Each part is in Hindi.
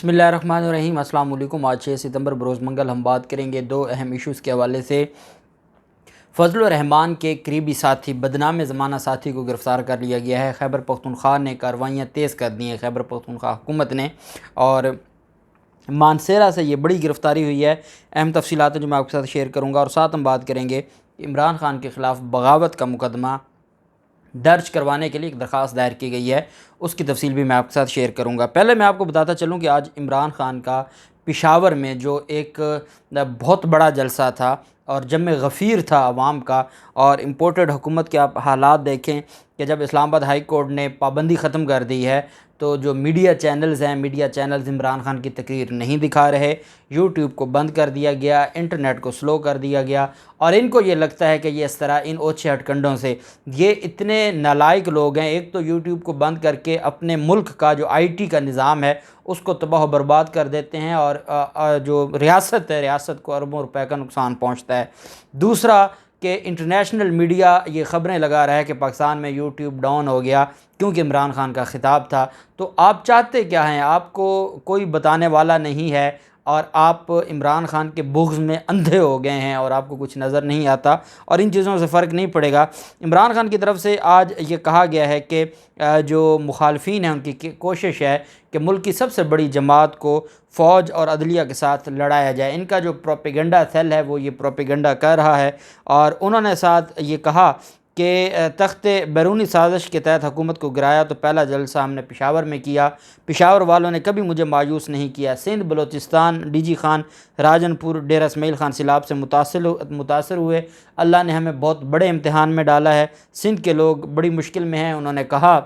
बिस्मिल्लाहिर्रहमानिर्रहीम। अस्सलाम वालेकुम। आज 6 सितंबर बरोज़ मंगल हम बात करेंगे दो अहम इशूज़ के हवाले से। फ़ज़लुर रहमान के करीबी साथी बदनाम ज़माना साथी को गिरफ़्तार कर लिया गया है। खैबर पख्तूनख्वा ने कार्रवाइयाँ तेज़ कर दी हैं, खैबर पख्तूनख्वा हुकूमत ने, और मानसेरा से ये बड़ी गिरफ़्तारी हुई है। अहम तफ़सीलात जो मैं आपके साथ शेयर करूँगा, और साथ हम बात करेंगे इमरान खान के ख़िलाफ़ बगावत का मुकदमा दर्ज करवाने के लिए एक दरख्वास्त दायर की गई है, उसकी तफसील भी मैं आपके साथ शेयर करूँगा। पहले मैं आपको बताता चलूँ कि आज इमरान खान का पेशावर में जो एक बहुत बड़ा जलसा था और जम गफ़ीर था अवाम का, और इम्पोर्टेड हुकूमत के आप हालात देखें कि जब इस्लामाबाद हाई कोर्ट ने पाबंदी ख़त्म कर दी है तो जो मीडिया चैनल्स हैं, मीडिया चैनल्स इमरान खान की तकरीर नहीं दिखा रहे, यूट्यूब को बंद कर दिया गया, इंटरनेट को स्लो कर दिया गया। और इनको ये लगता है कि ये इस तरह इन ओछे हटकंडों से, ये इतने नालायक लोग हैं, एक तो यूट्यूब को बंद करके अपने मुल्क का जो आईटी का निज़ाम है उसको तबाह बर्बाद कर देते हैं, और जो रियासत है, रियासत को अरबों रुपए का नुकसान पहुँचता है। दूसरा कि इंटरनेशनल मीडिया ये ख़बरें लगा रहा है कि पाकिस्तान में यूट्यूब डाउन हो गया क्योंकि इमरान खान का ख़िताब था। तो आप चाहते क्या हैं? आपको कोई बताने वाला नहीं है और आप इमरान खान के बुग़्ज़ में अंधे हो गए हैं और आपको कुछ नज़र नहीं आता, और इन चीज़ों से फ़र्क नहीं पड़ेगा। इमरान खान की तरफ से आज ये कहा गया है कि जो मुखालफीन हैं उनकी कोशिश है कि मुल्क की सबसे बड़ी जमात को फ़ौज और अदलिया के साथ लड़ाया जाए। इनका जो प्रोपेगेंडा सेल है वो ये प्रोपेगेंडा कर रहा है, और उन्होंने साथ ये कहा कि तख्ते बैरूनी साजिश के तहत हुकूमत को गिराया तो पहला जलसा हमने पेशावर में किया, पेशावर वालों ने कभी मुझे मायूस नहीं किया। सिंध, बलोचिस्तान, डीजी खान, राजनपुर, डेरा इस्माइल खान सैलाब से मुतासर हुए। अल्लाह ने हमें बहुत बड़े इम्तिहान में डाला है, सिंध के लोग बड़ी मुश्किल में हैं। उन्होंने कहा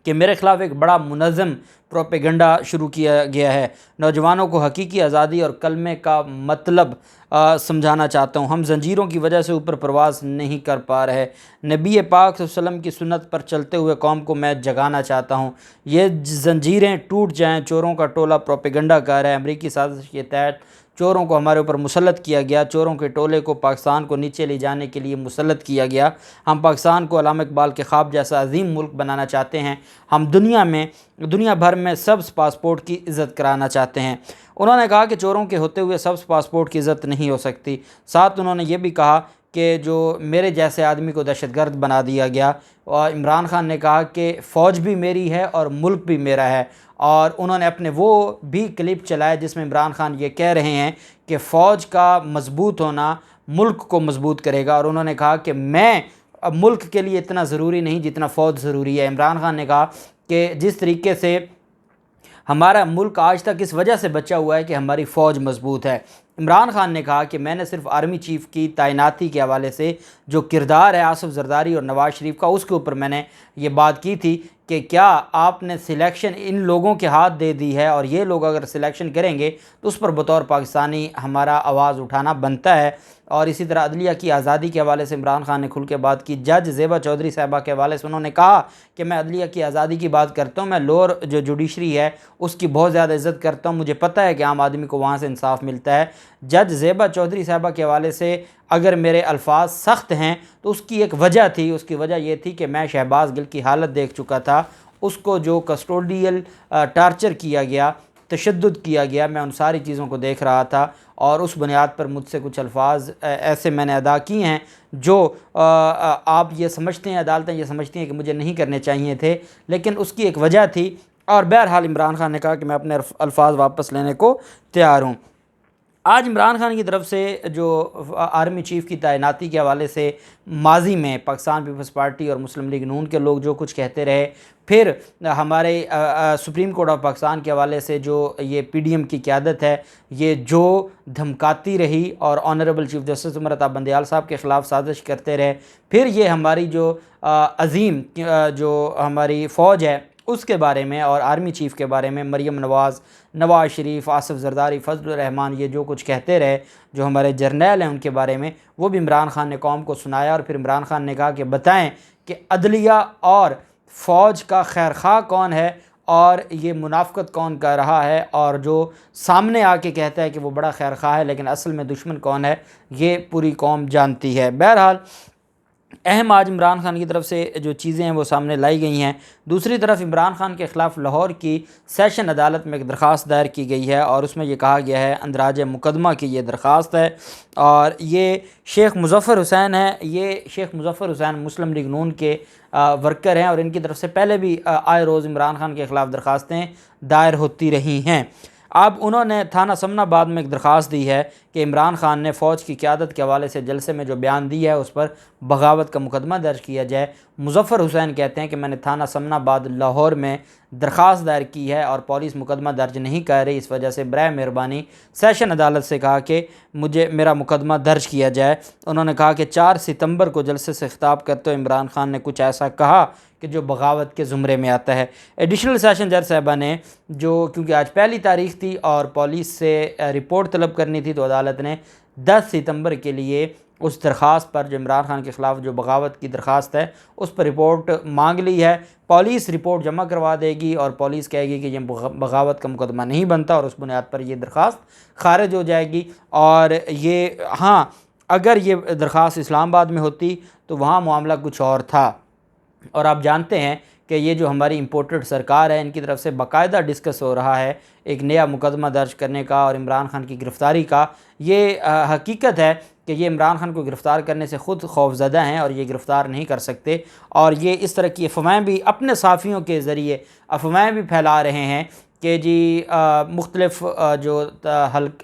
कि मेरे ख़िलाफ़ एक बड़ा मुनज़्ज़म प्रोपेगेंडा शुरू किया गया है। नौजवानों को हकीकी आज़ादी और कलमे का मतलब समझाना चाहता हूँ। हम जंजीरों की वजह से ऊपर परवाज़ नहीं कर पा रहे। नबी पाक सल्लल्लाहु अलैहि वसल्लम की सुन्नत पर चलते हुए कौम को मैं जगाना चाहता हूँ। ये जंजीरें टूट जाएँ। चोरों का टोला प्रोपेगेंडा कर रहा है। अमरीकी साजिश के तहत चोरों को हमारे ऊपर मुसल्लत किया गया, चोरों के टोले को पाकिस्तान को नीचे ले जाने के लिए मुसल्लत किया गया। हम पाकिस्तान को अल्लामा इकबाल के ख्वाब जैसा अजीम मुल्क बनाना चाहते हैं। हम दुनिया भर में सब्ज़ पासपोर्ट की इज़्ज़त कराना चाहते हैं। उन्होंने कहा कि चोरों के होते हुए सब्ज़ पासपोर्ट की इज़्ज़त नहीं हो सकती। साथ उन्होंने ये भी कहा कि जो मेरे जैसे आदमी को दहशतगर्द बना दिया गया, और इमरान खान ने कहा कि फ़ौज भी मेरी है और मुल्क भी मेरा है। और उन्होंने अपने वो भी क्लिप चलाया जिसमें इमरान खान ये कह रहे हैं कि फ़ौज का मज़बूत होना मुल्क को मज़बूत करेगा, और उन्होंने कहा कि मैं अब मुल्क के लिए इतना ज़रूरी नहीं जितना फ़ौज ज़रूरी है। इमरान खान ने कहा कि जिस तरीके से हमारा मुल्क आज तक इस वजह से बचा हुआ है कि हमारी फ़ौज मज़बूत है। इमरान खान ने कहा कि मैंने सिर्फ आर्मी चीफ़ की तैनाती के हवाले से जो किरदार है आसिफ जरदारी और नवाज़ शरीफ का, उसके ऊपर मैंने ये बात की थी कि क्या आपने सिलेक्शन इन लोगों के हाथ दे दी है, और ये लोग अगर सिलेक्शन करेंगे तो उस पर बतौर पाकिस्तानी हमारा आवाज़ उठाना बनता है। और इसी तरह अदलिया की आज़ादी के हवाले से इमरान खान ने खुल के बात की। जज ज़ेबा चौधरी साहबा के हवाले से उन्होंने कहा कि मैं अदलिया की आज़ादी की बात करता हूँ, मैं लोअर जो जुडिशरी है उसकी बहुत ज़्यादा इज़्ज़त करता हूँ, मुझे पता है कि आम आदमी को वहाँ से इंसाफ मिलता है। जज ज़ेबा चौधरी साहबा के हवाले से अगर मेरे अल्फाज सख्त हैं तो उसकी एक वजह थी, उसकी वजह यह थी कि मैं शहबाज गिल की हालत देख चुका था, उसको जो कस्टोडियल टार्चर किया गया, तशद्दुद किया गया, मैं उन सारी चीज़ों को देख रहा था, और उस बुनियाद पर मुझसे कुछ अल्फाज ऐसे मैंने अदा किए हैं जो आप ये समझते हैं, अदालतें ये समझती हैं कि मुझे नहीं करने चाहिए थे, लेकिन उसकी एक वजह थी। और बहरहाल इमरान खान ने कहा कि मैं अपने अल्फाज वापस लेने को तैयार हूँ। आज इमरान खान की तरफ से जो आर्मी चीफ़ की तैनाती के हवाले से माजी में पाकिस्तान पीपल्स पार्टी और मुस्लिम लीग नून के लोग जो कुछ कहते रहे, फिर हमारे सुप्रीम कोर्ट ऑफ पाकिस्तान के हवाले से जो ये पीडीएम की क़यादत है ये जो धमकाती रही और honourable chief justice Umar Ata Bandial साहब के ख़िलाफ़ साजिश करते रहे, फिर ये हमारी जो अज़ीम जो हमारी फ़ौज है उसके बारे में और आर्मी चीफ़ के बारे में मरीम नवाज़, नवाज़ शरीफ, आसिफ जरदारी, फजलुर रहमान ये जो कुछ कहते रहे, जो हमारे जर्नैल हैं उनके बारे में, वो भी इमरान खान ने कौम को सुनाया। और फिर इमरान खान ने कहा कि बताएं कि अदलिया और फ़ौज का खैर खा कौन है और ये मुनाफ़क़त कौन कर रहा है, और जो सामने आके कहता है कि वो बड़ा खैर खा है लेकिन असल में दुश्मन कौन है, ये पूरी कौम जानती है। बहरहाल अहम आज इमरान खान की तरफ से जो चीज़ें हैं वो सामने लाई गई हैं। दूसरी तरफ इमरान खान के ख़िलाफ़ लाहौर की सेशन अदालत में एक दरख्वास्त दायर की गई है और उसमें ये कहा गया है, अंदराज मुकदमा की ये दरख्वास्त है और ये शेख मुज़फ़्फ़र हुसैन है। ये शेख मुज़फ़्फ़र हुसैन मुस्लिम लीग नून के वर्कर हैं और इनकी तरफ से पहले भी आए रोज़ इमरान खान के ख़िलाफ़ दरख्वास्तें दायर होती रही हैं। अब उन्होंने थाना समनाबाद में एक दरख्वास्त दी है कि इमरान खान ने फ़ौज की क़यादत के हवाले से जलसे में जो बयान दी है उस पर बगावत का मुकदमा दर्ज किया जाए। मुज़फ़्फ़र हुसैन कहते हैं कि मैंने थाना समनाबाद लाहौर में दरख्वास्त दायर की है और पुलिस मुकदमा दर्ज नहीं कर रही, इस वजह से बराए मेहरबानी सेशन अदालत से कहा कि मुझे मेरा मुकदमा दर्ज किया जाए। उन्होंने कहा कि 4 सितंबर को जलसे से खिताब करते हुए इमरान खान ने कुछ ऐसा कहा कि जो बगावत के ज़ुमरे में आता है। एडिशनल सेशन जज साहबा ने जो, क्योंकि आज पहली तारीख़ थी और पुलिस से रिपोर्ट तलब करनी थी, तो अदालत ने 10 सितंबर के लिए उस दरख्वास्त पर जो इमरान खान के ख़िलाफ़ जो बगावत की दरख्वास्त है उस पर रिपोर्ट मांग ली है। पुलिस रिपोर्ट जमा करवा देगी और पुलिस कहेगी कि ये बगावत का मुकदमा नहीं बनता और उस बुनियाद पर यह दरख्वास्त खारिज हो जाएगी। और ये, हाँ, अगर ये दरख्वास्त इस्लामाबाद में होती तो वहाँ मामला कुछ और था। और आप जानते हैं कि ये जो हमारी इम्पोर्टेड सरकार है इनकी तरफ से बाकायदा डिस्कस हो रहा है एक नया मुकदमा दर्ज करने का और इमरान खान की गिरफ़्तारी का। ये हकीकत है कि ये इमरान खान को गिरफ़्तार करने से ख़ुद खौफज़दा हैं और ये गिरफ़्तार नहीं कर सकते और ये इस तरह की अफवाहें भी अपने साफ़ियों के ज़रिए अफवाहें भी फैला रहे हैं कि जी मुख्तलिफ़ जो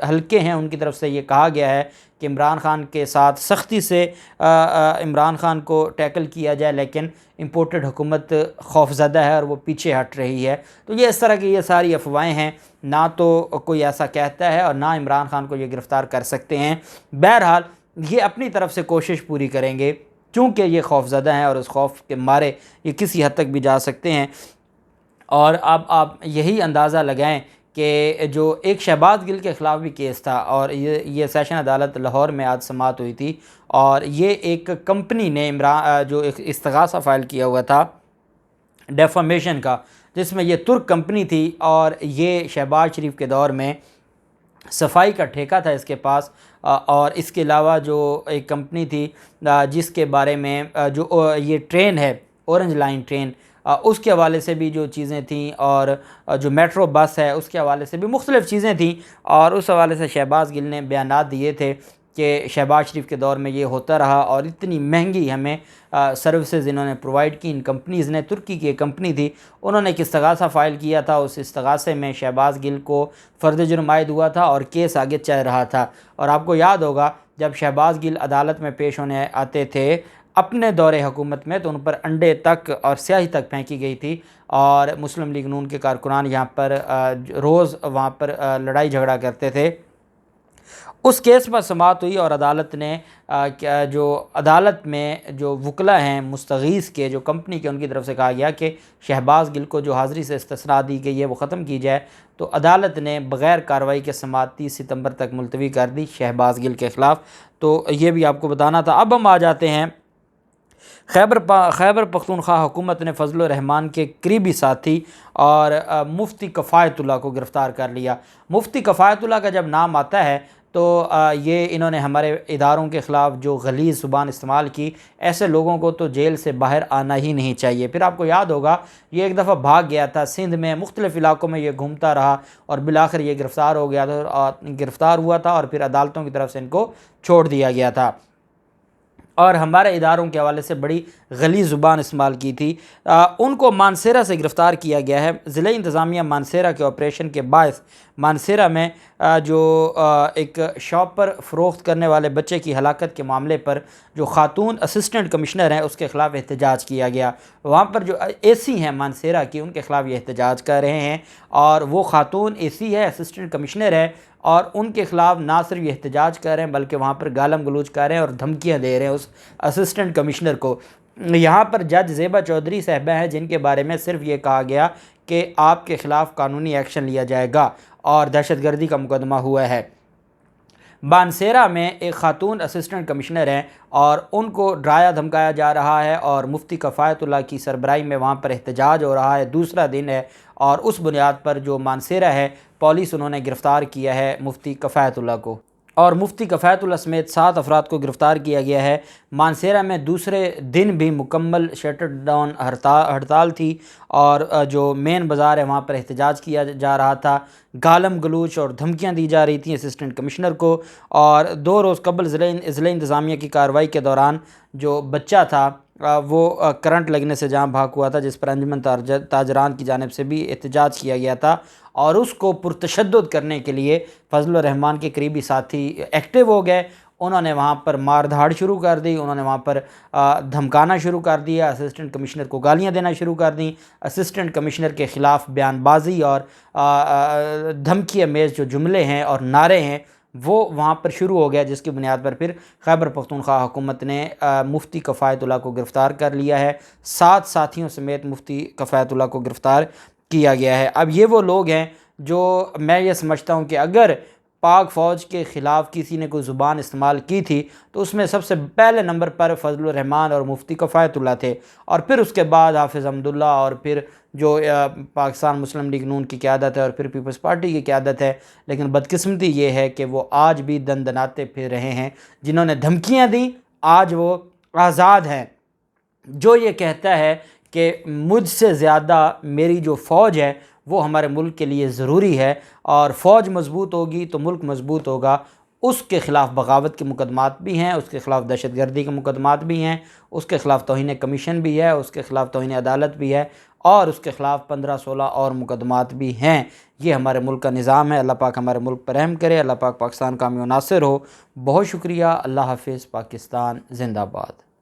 हल्के हैं उनकी तरफ से ये कहा गया है कि इमरान खान के साथ सख्ती से इमरान खान को टैकल किया जाए, लेकिन इम्पोर्टेड हुकूमत खौफज़दा है और वो पीछे हट रही है। तो ये इस तरह की ये सारी अफवाहें हैं, ना तो कोई ऐसा कहता है और ना इमरान खान को ये गिरफ़्तार कर सकते हैं। बहरहाल ये अपनी तरफ से कोशिश पूरी करेंगे चूँकि ये खौफज़दा हैं और उस खौफ के मारे ये किसी हद तक भी जा सकते हैं। और अब आप यही अंदाज़ा लगाएं कि जो एक शहबाज गिल के ख़िलाफ़ भी केस था और ये सेशन अदालत लाहौर में आज समाअत हुई थी और ये एक कंपनी ने जो एक इस्तग़ासा फ़ाइल किया हुआ था डेफामेशन का, जिसमें ये तुर्क कंपनी थी और ये शहबाज शरीफ के दौर में सफाई का ठेका था इसके पास। और इसके अलावा जो एक कंपनी थी जिसके बारे में जो ये ट्रेन है ऑरेंज लाइन ट्रेन, उसके हवाले से भी जो चीज़ें थीं और जो मेट्रो बस है उसके हवाले से भी मुख्तलिफ़ चीज़ें थीं और उस हवाले से शहबाज गिल ने बयानात दिए थे कि शहबाज शरीफ के दौर में ये होता रहा और इतनी महंगी हमें सर्विसेज इन्होंने प्रोवाइड की इन कंपनीज़ ने। तुर्की की एक कंपनी थी, उन्होंने एक इस्तग़ासा फ़ाइल किया था, उस इस्तग़ासे में शहबाज गिल को फ़र्द जुर्म आयद हुआ था और केस आगे चल रहा था। और आपको याद होगा जब शहबाज गिल अदालत में पेश होने आते थे अपने दौरे हुकूमत में तो उन पर अंडे तक और स्याही तक फेंकी गई थी और मुस्लिम लीग नून के कारकुनान यहाँ पर रोज़ वहाँ पर लड़ाई झगड़ा करते थे। उस केस पर समाअत हुई और अदालत ने जो अदालत में जो वकला हैं मुस्तगीस के जो कंपनी के, उनकी तरफ से कहा गया कि शहबाज गिल को जो हाज़िरी से इस्तिस्ना दी गई है वो ख़त्म की जाए। तो अदालत ने बग़ैर कार्रवाई के समाअत 30 सितंबर तक मुलतवी कर दी शहबाज गिल के ख़िलाफ़। तो ये भी आपको बताना था। अब हम आ जाते हैं खैबर पख्तूनख्वा हुकूमत ने फजल रहमान के करीबी साथी और मुफ्ती कफ़ायतुल्लाह को गिरफ़्तार कर लिया। मुफ्ती कफ़ायतुल्लाह का जब नाम आता है तो ये इन्होंने हमारे इदारों के ख़िलाफ़ जो गलीज़ ज़ुबान इस्तेमाल की, ऐसे लोगों को तो जेल से बाहर आना ही नहीं चाहिए। फिर आपको याद होगा ये एक दफ़ा भाग गया था सिंध में, मुख्तलिफ़ इलाक़ों में ये घूमता रहा और बिलाखिर ये गिरफ़्तार हो गया था, गिरफ़्तार हुआ था और फिर अदालतों की तरफ से इनको छोड़ दिया गया था और हमारे इदारों के हवाले से बड़ी गलीज़ ज़ुबान इस्तेमाल की थी। उनको मानसेरा से गिरफ़्तार किया गया है। ज़िला इंतज़ामिया मानसेरा के ऑपरेशन के बायस मानसेरा में जो एक शॉप पर फ़रोख्त करने वाले बच्चे की हलाकत के मामले पर जो ख़ातून असिस्टेंट कमिश्नर हैं उसके ख़िलाफ़ एहतजाज किया गया। वहाँ पर जो एसी हैं मानसेरा की उनके ख़िलाफ़ ये एहतजाज कर रहे हैं और वो ख़ातून एसी है, असिस्टेंट कमिश्नर है और उनके ख़िलाफ़ ना सिर्फ एहतजाज कर रहे हैं बल्कि वहाँ पर गालम गलूच कर रहे हैं और धमकियाँ दे रहे हैं उस असिस्टेंट कमिश्नर को। यहाँ पर जज ज़ेबा चौधरी साहबा हैं जिनके बारे में सिर्फ ये कहा गया कि आपके ख़िलाफ़ कानूनी एक्शन लिया जाएगा और दहशतगर्दी का मुकदमा हुआ है। मानसेरा में एक ख़ातून असिस्टेंट कमिश्नर हैं और उनको डराया धमकाया जा रहा है और मुफ्ती कफ़ायतुल्लाह की सरबराही में वहाँ पर एहतजाज हो रहा है, दूसरा दिन है और उस बुनियाद पर जो मानसेरा है पुलिस उन्होंने गिरफ़्तार किया है मुफ्ती कफ़ायतुल्लाह को। और मुफ्ती कफ़ायतुल्लाह समेत 7 अफराद को गिरफ़्तार किया गया है। मानसेरा में दूसरे दिन भी मुकम्मल शटर डाउन हड़ताल थी और जो मेन बाज़ार है वहाँ पर एहतजाज किया जा रहा था। गालम गलूच और धमकियाँ दी जा रही थी असिस्टेंट कमिश्नर को। और 2 रोज़ कबल ज़िला इंतज़ामिया की कार्रवाई के दौरान जो बच्चा था वो करंट लगने से जहाँ भाग हुआ था, जिस पर अंजुमन ताजरान की जानिब से भी एहतजाज किया गया था और उसको पुरतशद्दुद करने के लिए फजलुर रहमान के करीबी साथी एक्टिव हो गए। उन्होंने वहाँ पर मार धाड़ शुरू कर दी, उन्होंने वहाँ पर धमकाना शुरू कर दिया, असिस्टेंट कमिश्नर को गालियाँ देना शुरू कर दी। असिस्टेंट कमिश्नर के ख़िलाफ़ बयानबाजी और धमकी अमेज़ जो जुमले हैं और नारे हैं वो वहाँ पर शुरू हो गया, जिसकी बुनियाद पर फिर खैबर पख्तूनख्वा हुकूमत ने मुफ्ती कफ़ायतुल्लाह को गिरफ़्तार कर लिया है। 7 साथियों समेत मुफ्ती कफ़ायतुल्लाह को गिरफ़्तार किया गया है। अब ये वो लोग हैं जो मैं ये समझता हूँ कि अगर पाक फ़ौज के ख़िलाफ़ किसी ने कोई ज़ुबान इस्तेमाल की थी तो उसमें सबसे पहले नंबर पर फजलुर रहमान और मुफ्ती कफ़ायतुल्लाह थे, और फिर उसके बाद हाफिज़ अहमदुल्ला और फिर जो पाकिस्तान मुस्लिम लीग नून की क़यादत है और फिर पीपल्स पार्टी की क़यादत है। लेकिन बदकिस्मती ये है कि वो आज भी दनदनाते फिर रहे हैं। जिन्होंने धमकियाँ दी आज वो आज़ाद हैं। जो ये कहता है कि मुझसे ज़्यादा मेरी जो फ़ौज है वो हमारे मुल्क के लिए ज़रूरी है और फ़ौज मज़बूत होगी तो मुल्क मज़बूत होगा, उसके ख़िलाफ़ बगावत के मुकदमात भी हैं, उसके ख़िलाफ़ दहशतगर्दी के मुकदमात भी हैं, उसके ख़िलाफ़ तौहीन कमीशन भी है, उसके ख़िलाफ़ तौहीन अदालत भी है और उसके ख़िलाफ़ 15-16 और मुकदमात भी हैं। ये हमारे मुल्क का निज़ाम है। अल्लाह पाक हमारे मुल्क पर रहम करे। अल्लाह पाक पाकिस्तान का हामी व नासिर हो। बहुत शुक्रिया। अल्लाह हाफ़िज़। पाकिस्तान ज़िंदाबाद।